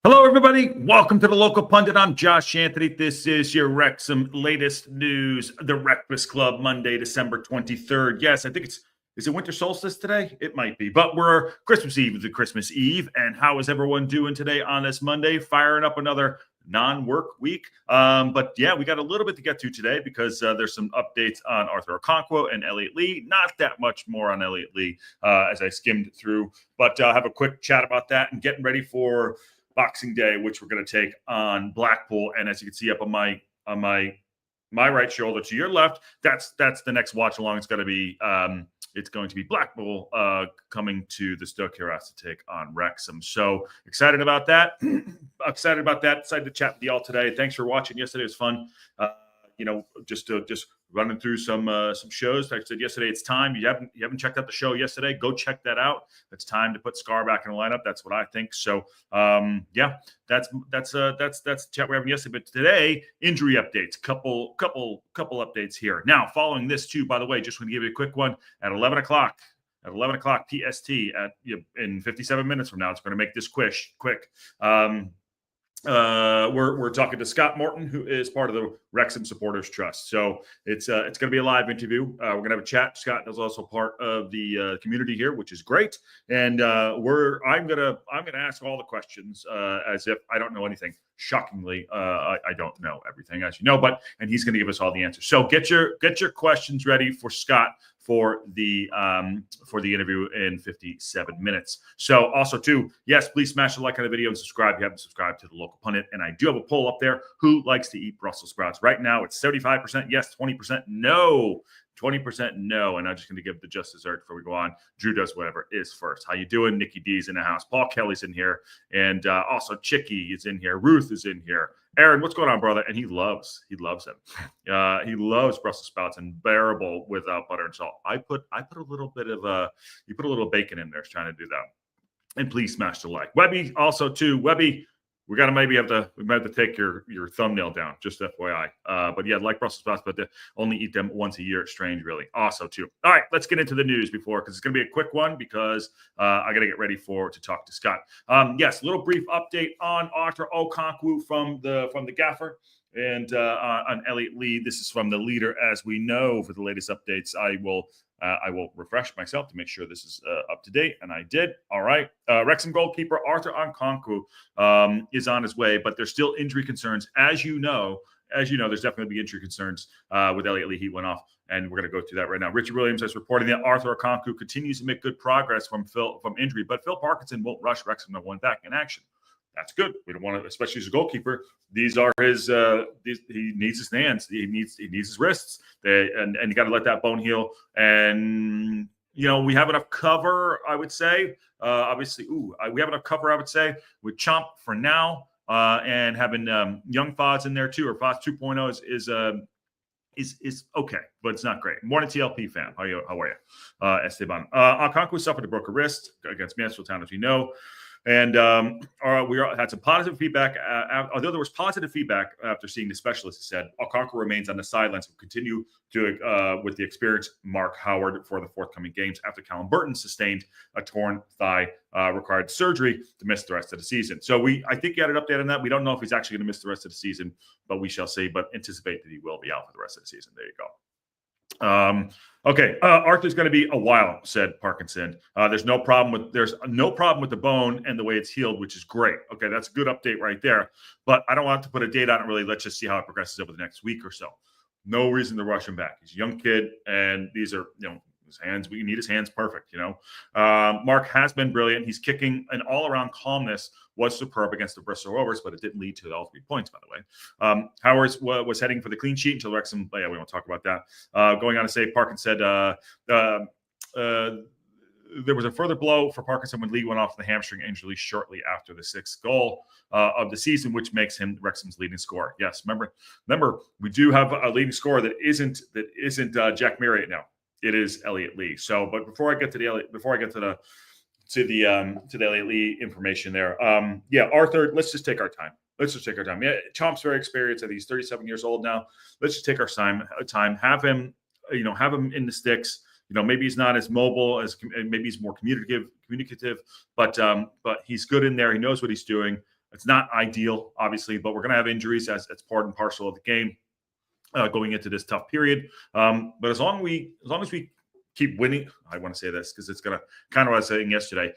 Hello, everybody. Welcome to the Local Pundit. I'm Josh Anthony. This is your Wrexham Latest News, the WREXfast Club, Monday, December 23rd. Yes, I think is it winter solstice today? It might be, but we're Christmas Eve to Christmas Eve. And how is everyone doing today on this Monday? Firing up another non-work week. But yeah, we got a little bit to get to today because there's some updates on Arthur Okonkwo and Elliot Lee. Not that much more on Elliot Lee as I skimmed through, but have a quick chat about that and getting ready for Boxing Day, which we're going to take on Blackpool. And as you can see up on my right shoulder to your left, that's the next watch along. It's going to be Blackpool coming to the Stoke Heroes to take on Wrexham. So excited about that. Excited to chat with y'all today. Thanks for watching. Yesterday was fun. Just running through some shows. Like I said yesterday, it's time. You haven't checked out the show yesterday, go check that out. It's time to put Scar back in the lineup. That's what I think. So yeah, that's the chat we're having yesterday. But today, injury updates. Couple updates here. Now, following this too, by the way, just want to give you a quick one at 11 o'clock. At 11 o'clock PST in 57 minutes from now, it's going to make this quick. We're talking to Scott Morton, who is part of the Wrexham Supporters Trust. So it's going to be a live interview. We're going to have a chat. Scott is also part of the community here, which is great. And I'm going to ask all the questions as if I don't know anything. Shockingly, I don't know everything, as you know, and he's going to give us all the answers. So get your questions ready for Scott for the interview in 57 minutes. So also too, yes, please smash the like on the video and subscribe if you haven't subscribed to the Local Pundit. And I do have a poll up there. Who likes to eat Brussels sprouts? Right now it's 75% yes, 20% no. 20% no, and I'm just going to give the just dessert before we go on. Drew does whatever is first. How you doing? Nikki D's in the house. Paul Kelly's in here, and also Chicky is in here. Ruth is in here. Aaron, what's going on, brother? And he loves them. He loves Brussels sprouts and bearable without butter and salt. I put a little bit of you put a little bacon in there. Trying to do that. And please smash the like. Webby also too. Webby, we might have to take your thumbnail down, just FYI. But yeah, like Brussels sprouts, but to only eat them once a year. It's strange, really. Also, too. All right, let's get into the news because it's going to be a quick one because I got to get ready to talk to Scott. Yes, little brief update on Arthur Okonkwo from the gaffer. And on Elliot Lee, this is from the leader, as we know. For the latest updates, I will refresh myself to make sure this is up to date, and I did. All right. Wrexham goalkeeper Arthur Okonkwo is on his way, but there's still injury concerns. As you know, there's definitely injury concerns with Elliot Lee. He went off, and we're going to go through that right now. Richard Williams is reporting that Arthur Okonkwo continues to make good progress from injury, but Phil Parkinson won't rush Wrexham to one back in action. That's good. We don't want to, especially as a goalkeeper. These are his. He needs his hands. He needs his wrists. And you got to let that bone heal. And we have enough cover, I would say. Obviously, we have enough cover, I would say, with Chomp for now, and having young Foz in there too, or Foz 2.0 is okay, but it's not great. Morning, TLP fam. How are you, Esteban? Okonkwo suffered a broken wrist against Mansfield Town, as you know. And we had some positive feedback. Although there was positive feedback after seeing the specialist, he said Okonkwo remains on the sidelines and will continue to with the experienced Mark Howard for the forthcoming games after Callum Burton sustained a torn thigh, required surgery to miss the rest of the season. So I think you had an update on that. We don't know if he's actually going to miss the rest of the season, but we shall see. But anticipate that he will be out for the rest of the season. There you go. Okay. Arthur's going to be a while, said Parkinson. There's no problem with the bone and the way it's healed, which is great. Okay. That's a good update right there, but I don't want to put a date on it really. Let's just see how it progresses over the next week or so. No reason to rush him back. He's a young kid, and these are, his hands, we need his hands perfect, Mark has been brilliant. He's kicking an all-around calmness was superb against the Bristol Rovers, but it didn't lead to all 3 points, by the way. Howard was heading for the clean sheet until Wrexham. Yeah, we won't talk about that. Going on to say, Parkin said there was a further blow for Parkinson when Lee went off the hamstring injury shortly after the 6th goal of the season, which makes him Wrexham's leading scorer. Yes, remember, we do have a leading scorer that isn't Jack Marriott now. It is Elliot Lee. So, but before I get to the Elliot Lee information there, Arthur, let's just take our time. Yeah, Chomp's very experienced. I think he's 37 years old now. Let's just take our time. Have him in the sticks. Maybe he's not as mobile maybe he's more communicative, but he's good in there. He knows what he's doing. It's not ideal, obviously, but we're going to have injuries as part and parcel of the game going into this tough period. But as long as we keep winning, I want to say this because it's going to kind of what I was saying yesterday.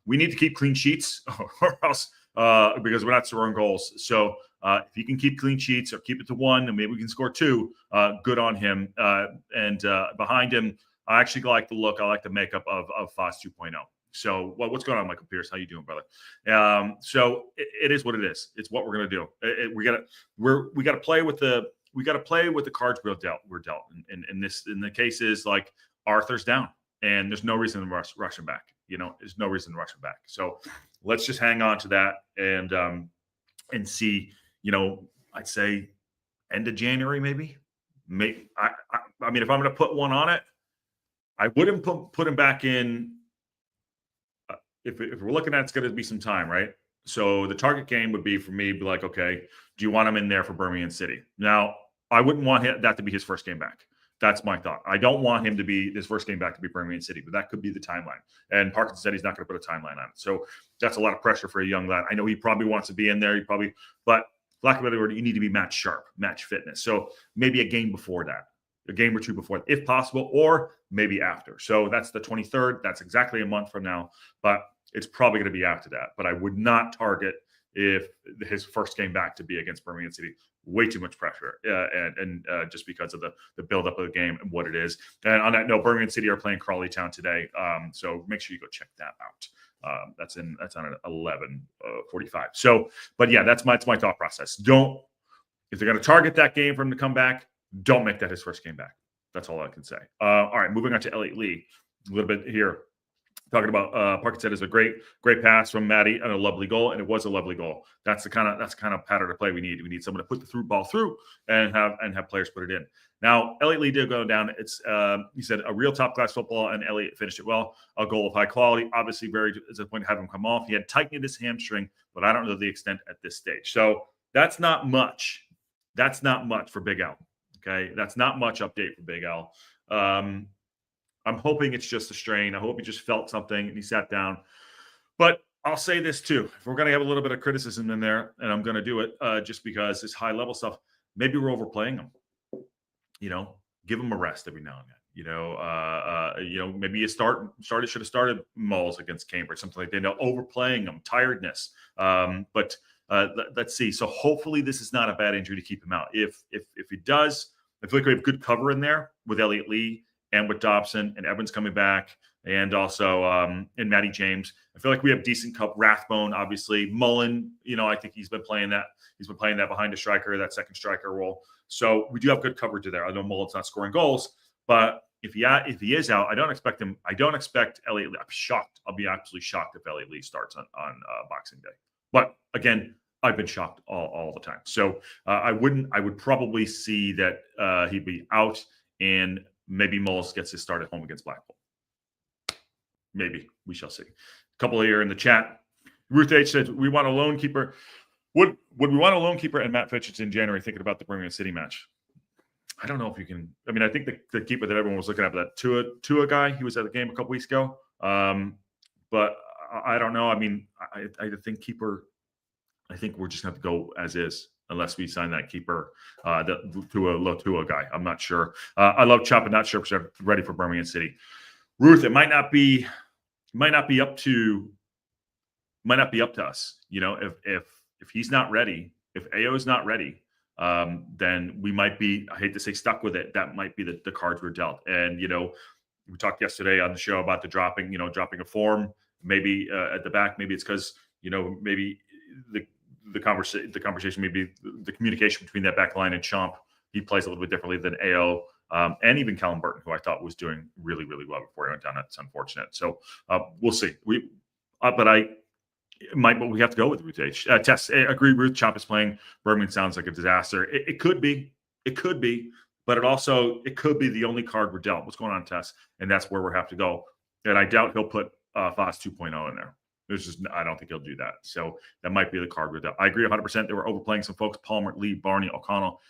We need to keep clean sheets or else because we're not scoring goals. So if he can keep clean sheets or keep it to 1, and maybe we can score 2, good on him. And behind him, I actually like the look. I like the makeup of Foss 2.0. So what's going on, Michael Pierce? How you doing, brother? So it is what it is. It's what we're gonna do. We gotta play with the cards we're dealt. In the cases like Arthur's down, and there's no reason to rush him back. There's no reason to rush him back. So let's just hang on to that and see. I'd say end of January, maybe. I mean, if I'm gonna put one on it, I wouldn't put him back in. If we're looking at it's going to be some time, right? So the target game would be for me, be like, okay, do you want him in there for Birmingham City? Now, I wouldn't want that to be his first game back. That's my thought. I don't want him to be his first game back to be Birmingham City, but that could be the timeline. And Parkinson said he's not going to put a timeline on it. So that's a lot of pressure for a young lad. I know he probably wants to be in there. But lack of a better word, you need to be match sharp, match fitness. So maybe a game before that. A game or 2 before, if possible, or maybe after. So that's the 23rd. That's exactly a month from now, but it's probably going to be after that. But I would not target if his first game back to be against Birmingham City. Way too much pressure, and just because of the buildup of the game and what it is. And on that note, Birmingham City are playing Crawley Town today, so make sure you go check that out. That's on at 11:45. So, but yeah, that's my thought process. If they're going to target that game for him to come back, don't make that his first game back. That's all I can say. All right, moving on to Elliot Lee. A little bit here. Talking about Parkinson is a great pass from Matty and a lovely goal, and it was a lovely goal. That's the kind of pattern of play we need. We need someone to put the ball through and have players put it in. Now, Elliot Lee did go down. It's he said a real top class football, and Elliot finished it well. A goal of high quality. Obviously, very disappointed to have him come off. He had tightened his hamstring, but I don't know the extent at this stage. So that's not much. That's not much for Big Al. Okay, that's not much update for Big Al. I'm hoping it's just a strain. I hope he just felt something and he sat down. But I'll say this too: if we're going to have a little bit of criticism in there, and I'm going to do it just because it's high level stuff, maybe we're overplaying him. Give him a rest every now and then. Maybe you should have started Moles against Cambridge, something like that. Overplaying him, tiredness. But let's see. So hopefully this is not a bad injury to keep him out. If he does, I feel like we have good cover in there with Elliot Lee and with Dobson and Evans coming back, and also and Matty James. I feel like we have decent cover. Rathbone, obviously. Mullen, I think he's been playing that. He's been playing that behind a striker, that second striker role. So we do have good coverage there. I know Mullen's not scoring goals, but if he is out, I don't expect him. I don't expect Elliot Lee. I'm shocked. I'll be absolutely shocked if Elliot Lee starts on Boxing Day. But again, I've been shocked all the time. So I would probably see that he'd be out, and maybe Moles gets his start at home against Blackpool. Maybe. We shall see. A couple here in the chat. Ruth H said, we want a lone keeper. Would we want a lone keeper and Matt Fitch in January thinking about the Birmingham City match? I don't know if you can. I mean, I think the keeper that everyone was looking at, that Tua guy, he was at the game a couple weeks ago. But I don't know. I mean, I think keeper, I think we're just going to have to go as is unless we sign that keeper, the Tua guy. I'm not sure. I love Chop, but not sure if they're ready for Birmingham City. Ruth, it might not be up to us. If he's not ready, if AO is not ready, then we might be, I hate to say, stuck with it. That might be the cards we're dealt. And, we talked yesterday on the show about the dropping a form, maybe at the back. Maybe it's because, maybe the conversation, maybe the communication between that back line and Chomp, he plays a little bit differently than AO. And even Callum Burton, who I thought was doing really, really well before he went down. That's unfortunate. So we'll see. But we have to go with Ruth H. Tess, I agree. Ruth Chomp is playing. Birmingham sounds like a disaster. It could be. It could be. But it could be the only card we're dealt. What's going on, Tess? And that's where we have to go. And I doubt he'll put Foss 2.0 in there. I don't think he'll do that. So that might be the card we're dealt. I agree 100%. They were overplaying some folks. Palmer, Lee, Barney, O'Connell.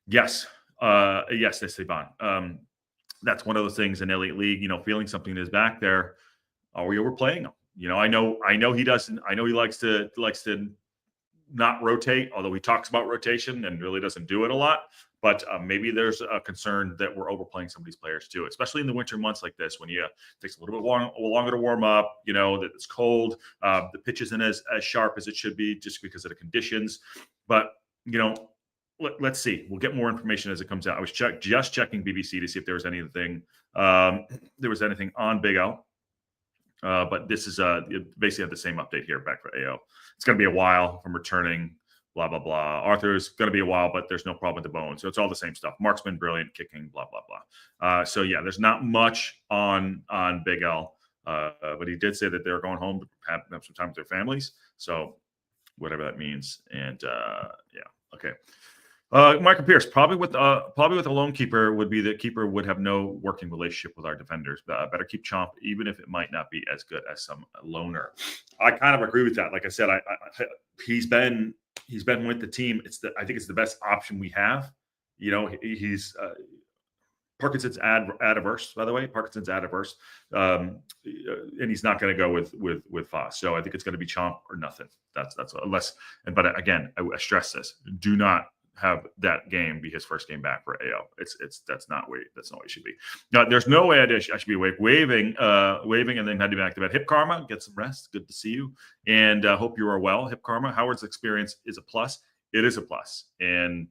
Yes. Yes, they say Bond. That's one of those things in Elliot League, feeling something in his back there. Are we overplaying him? I know he doesn't. I know he likes to not rotate, although he talks about rotation and really doesn't do it a lot. But maybe there's a concern that we're overplaying some of these players too, especially in the winter months like this when it takes a little bit longer to warm up, that it's cold. The pitch isn't as sharp as it should be just because of the conditions. But, let's see. We'll get more information as it comes out. I was just checking BBC to see if there was anything on Big L. But this is basically have the same update here back for AO. It's going to be a while from returning, blah, blah, blah. Arthur's going to be a while, but there's no problem with the bone. So it's all the same stuff. Mark's been brilliant, kicking, blah, blah, blah. So, yeah, there's not much on Big L. But he did say that they're going home to have some time with their families. So whatever that means. And, okay. Michael Pierce, probably with a lone keeper would be the keeper would have no working relationship with our defenders. Better keep Chomp, even if it might not be as good as some loner. I kind of agree with that. Like I said, he's been with the team. I think it's the best option we have. He's Parkinson's ad-averse, by the way. Parkinson's ad-averse, and he's not going to go with Foss. So I think it's going to be Chomp or nothing. That's unless. But again, I stress this: do not have that game be his first game back for AO. That's not what it should be. Now, there's no way I should be waving, and then heading back to bed. Hip Karma, get some rest. Good to see you, and hope you are well. Hip Karma, Howard's experience is a plus. It is a plus, and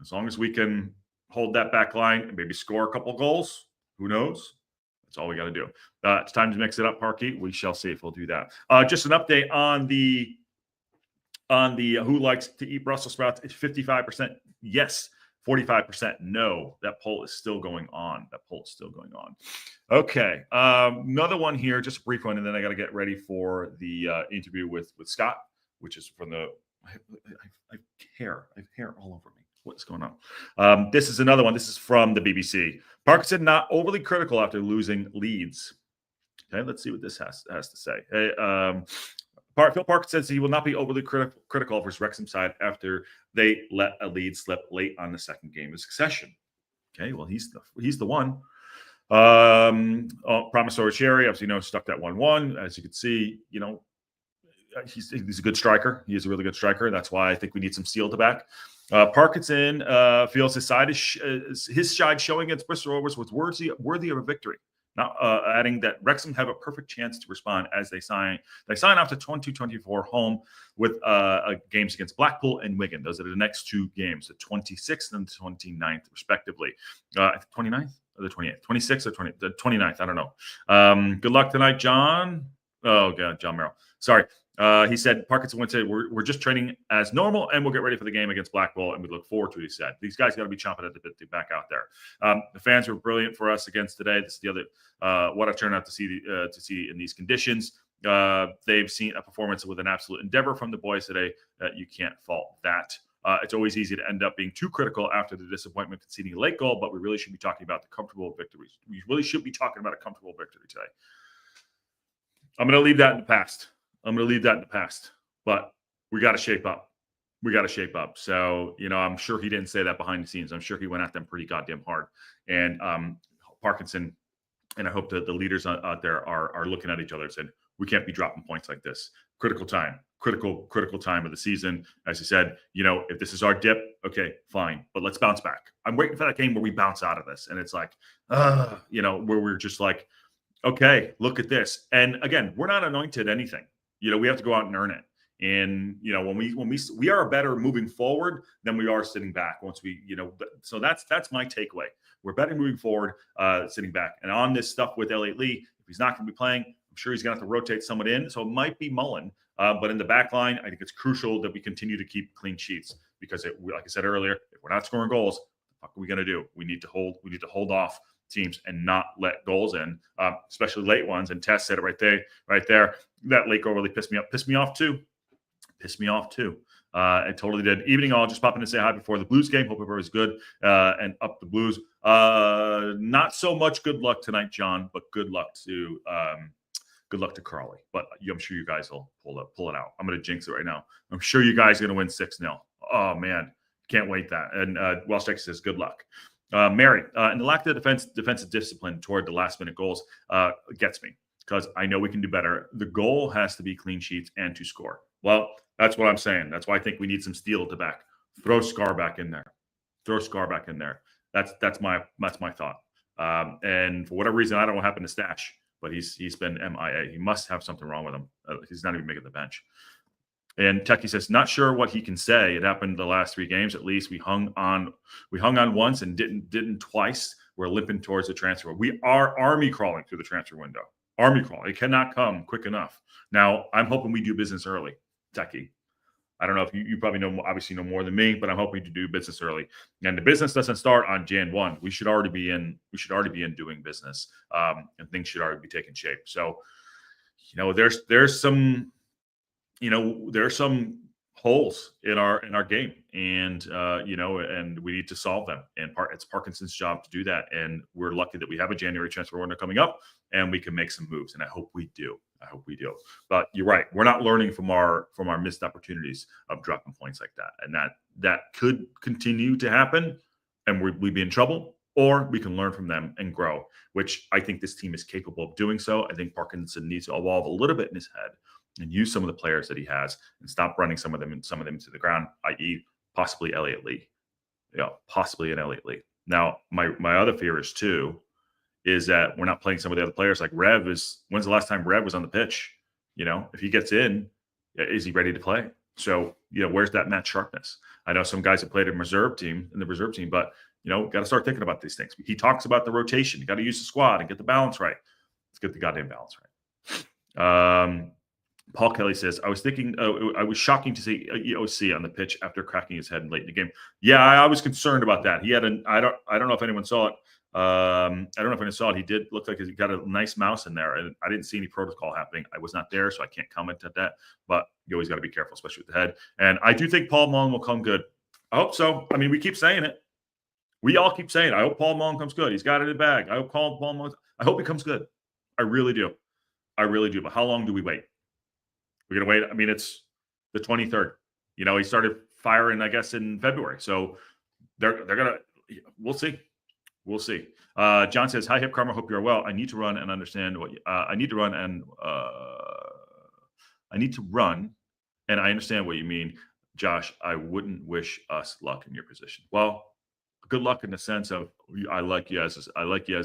as long as we can hold that back line and maybe score a couple goals, who knows? That's all we got to do. It's time to mix it up, Parky. We shall see if we'll do that. Just an update on the who likes to eat Brussels sprouts. It's 55% yes, 45% no. That poll is still going on. Okay. Another one here, just a brief one, and then I got to get ready for the interview with Scott, which is from the I have hair all over me. What's going on? This is another one. This is from the BBC. Parkinson not overly critical after losing Leeds. Okay, let's see what this has to say. Hey, Phil Parkinson says he will not be overly critical of his Wrexham side after they let a lead slip late on the second game of succession. Okay, well, he's the one. Promissory Cherry, obviously, stuck that 1-1. As you can see, he's a good striker. He is a really good striker. That's why I think we need some seal to back. Parkinson feels his side showing against Bristol Rovers was worthy of a victory. Now, adding that Wrexham have a perfect chance to respond as they sign off to 2024 home with games against Blackpool and Wigan. Those are the next two games, the 26th and the 29th, respectively. 29th or the 28th? 26th or 20th? The 29th, I don't know. Good luck tonight, John. Oh, God, John Merrill. Sorry. He said, Parkinson would say, we're just training as normal, and we'll get ready for the game against Blackpool, and we look forward to it, he said. These guys got to be chomping at the bit to get back out there. The fans were brilliant for us against today. This is the other what I turned out to see in these conditions. They've seen a performance with an absolute endeavor from the boys today. You can't fault that. It's always easy to end up being too critical after the disappointment conceding a late goal, but we really should be talking about the comfortable victories. We really should be talking about a comfortable victory today. I'm going to leave that in the past. But we got to shape up. So, I'm sure he didn't say that behind the scenes. I'm sure he went at them pretty goddamn hard. And Parkinson, and I hope that the leaders out there are looking at each other and saying, we can't be dropping points like this. Critical time of the season. As I said, if this is our dip, okay, fine. But let's bounce back. I'm waiting for that game where we bounce out of this. And it's like, where we're just like, okay, look at this. And again, we're not anointed anything. We have to go out and earn it. And when we are better moving forward than we are sitting back. Once we, so that's my takeaway. We're better moving forward, sitting back. And on this stuff with Elliot Lee, if he's not going to be playing, I'm sure he's going to have to rotate someone in. So it might be Mullen, but in the back line, I think it's crucial that we continue to keep clean sheets because, like I said earlier, if we're not scoring goals, what are we going to do? We need to hold off teams and not let goals in, especially late ones. And Tess said it right there. That late goal really pissed me off too. It totally did. Evening all, just popping to say hi before the Blues game. Hope everybody's good and up the Blues. Not so much good luck tonight, John, but good luck to Carly. But I'm sure you guys will pull it out. I'm going to jinx it right now. I'm sure you guys are going to win 6-0. Oh man, can't wait that. And Welsh Texas says good luck. Mary, and the lack of defensive discipline toward the last minute goals gets me. because I know we can do better. The goal has to be clean sheets and to score. Well, that's what I'm saying. That's why I think we need some steel at the back. Throw Scar back in there. Throw Scar back in there. That's my thought. And for whatever reason, I don't know what happened to Stash, but he's been MIA. He must have something wrong with him. He's not even making the bench. And Techie says, not sure what he can say. It happened the last 3 games. At least we hung on once and didn't twice. We're limping towards the transfer. We are army crawling through the transfer window. Army crawl. It cannot come quick enough. Now, I'm hoping we do business early, Techie. I don't know if you probably obviously know more than me, but I'm hoping to do business early. And the business doesn't start on Jan 1. We should already be in doing business, and things should already be taking shape. So, there's some holes in our game, and and we need to solve them. And it's Parkinson's job to do that. And we're lucky that we have a January transfer window coming up, and we can make some moves. And I hope we do. But you're right. We're not learning from our missed opportunities of dropping points like that, and that could continue to happen, and we'd be in trouble. Or we can learn from them and grow, which I think this team is capable of doing so. I think Parkinson needs to evolve a little bit in his head and use some of the players that he has and stop running some of them into the ground, i.e., possibly Elliot Lee. Possibly an Elliot Lee. Now, my other fear is that we're not playing some of the other players. Like when's the last time Rev was on the pitch? If he gets in, is he ready to play? So, where's that match sharpness? I know some guys have played in the reserve team, but got to start thinking about these things. He talks about the rotation. You got to use the squad and get the balance right. Let's get the goddamn balance right. Paul Kelly says, I was thinking, I was shocking to see EOC on the pitch after cracking his head late in the game. Yeah, I was concerned about that. He had I don't know if anyone saw it. He did look like he got a nice mouse in there, and I didn't see any protocol happening. I was not there, so I can't comment at that. But you always got to be careful, especially with the head. And I do think Paul Mullen will come good. I hope so. I mean, we keep saying it. We all keep saying it. I hope Paul Mullen comes good. He's got it in the bag. I hope he comes good. I really do. But how long do we wait? We're gonna wait. I mean, it's the 23rd. He started firing, I guess, in February. So they're gonna. We'll see. John says, "Hi, Hip Karma. Hope you're well. I need to run and understand what I need to run and I understand what you mean, Josh. I wouldn't wish us luck in your position. Well, good luck in the sense of I like you as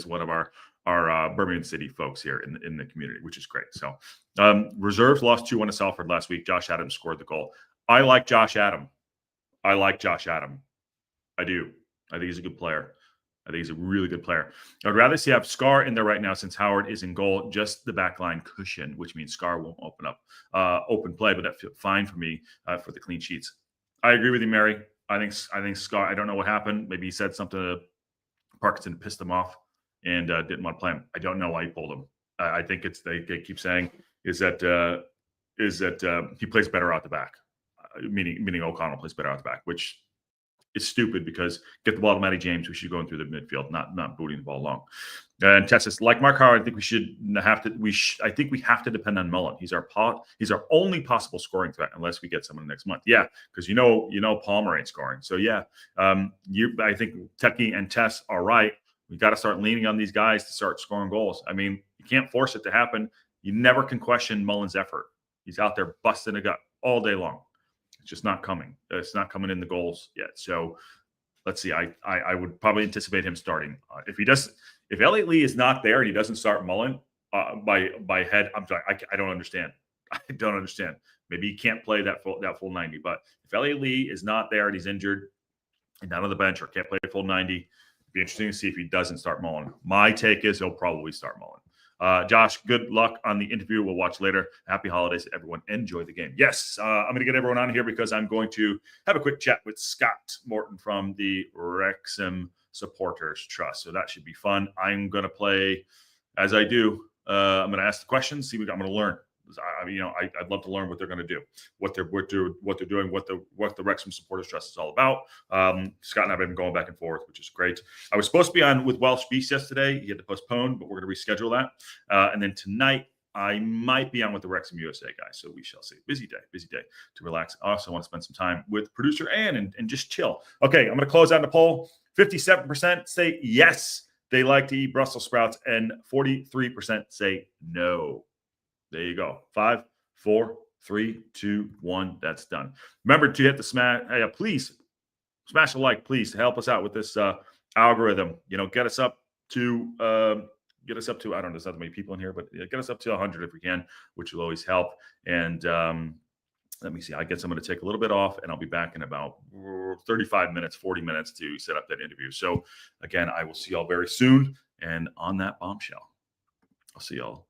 one of our Birmingham City folks here in the community, which is great. So reserves lost 2-1 to Salford last week. Josh Adams scored the goal. I like Josh Adam. I do. I think he's a good player. I think he's a really good player. I'd rather have Scar in there right now since Howard is in goal, just the backline cushion, which means Scar won't open play, but that feels fine for me for the clean sheets. I agree with you, Mary. I think Scar, I don't know what happened. Maybe he said something to Parkinson, pissed him off, and didn't want to play him. I don't know why he pulled him. I think they keep saying is that he plays better out the back, meaning O'Connell plays better out the back, which is stupid because get the ball to Matty James. We should go in through the midfield, not booting the ball long. And Tess, like Mark Howard, I think I think we have to depend on Mullen. He's our only possible scoring threat unless we get someone next month. Yeah, because Palmer ain't scoring. So yeah, I think Techie and Tess are right. We got to start leaning on these guys to start scoring goals. I mean, you can't force it to happen. You never can question Mullen's effort. He's out there busting a gut all day long. It's just not coming. It's not coming in the goals yet. So let's see. I would probably anticipate him starting. If Elliot Lee is not there and he doesn't start Mullen by head, I'm sorry. I don't understand. I don't understand. Maybe he can't play that full 90. But if Elliot Lee is not there and he's injured and not on the bench or can't play a full 90, it'd be interesting to see if he doesn't start Mullen. My take is he'll probably start Mullen. Josh, good luck on the interview. We'll watch later. Happy holidays, everyone. Enjoy the game. Yes, I'm going to get everyone on here because I'm going to have a quick chat with Scott Morton from the Wrexham Supporters Trust. So that should be fun. I'm going to play as I do. I'm going to ask the questions, see what I'm going to learn. I'd love to learn what they're going to do, what they're doing, what the Wrexham Supporters Trust is all about. Scott and I have been going back and forth, which is great. I was supposed to be on with Welsh Beast yesterday. He had to postpone, but we're going to reschedule that. And then tonight, I might be on with the Wrexham USA guys, so we shall see. Busy day to relax. I also want to spend some time with producer Ann and just chill. Okay, I'm going to close out the poll. 57% say yes. they like to eat Brussels sprouts, and 43% say no. There you go. 5, 4, 3, 2, 1. That's done. Remember to hit the smash. Please smash a like, please, to help us out with this algorithm. Get us up to I don't know, there's not that many people in here, but get us up to 100 if we can, which will always help. And let me see. I guess I'm going to take a little bit off, and I'll be back in about 35 minutes, 40 minutes to set up that interview. So again, I will see y'all very soon. And on that bombshell, I'll see y'all